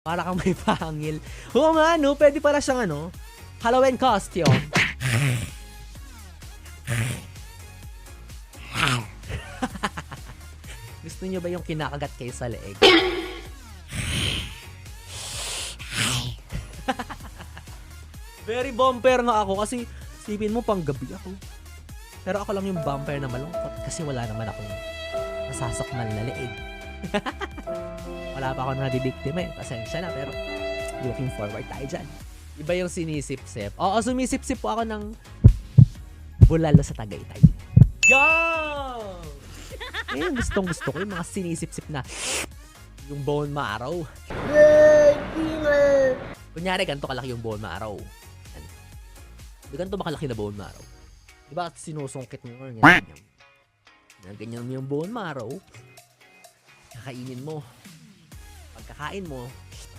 Para kang may pangil. Oo nga, no? Pwede pala siyang Halloween costume. Gusto niyo ba yung kinakagat kayo sa leeg? Very bumper nga ako kasi sipin mo pang gabi ako. Pero ako lang yung bumper na malungkot kasi wala naman akong nasasakmal na leeg. Wala pa ako nadidiktima eh. Pasensya na pero looking forward tayo dyan. Iba yung sinisip-sip. Oo, sumisip-sip po ako ng bulalo sa Tagaytay. Yo! Eh, gustong-gusto ko yung mga sinisip-sip na yung bone marrow. Kunyari, ganito kalaki yung bone marrow. Yan. Ganito ba kalaki na bone marrow? Diba sinusungkit mo ganyan? Ganyan mo yung bone marrow. Kakainin mo. Pagkakain mo,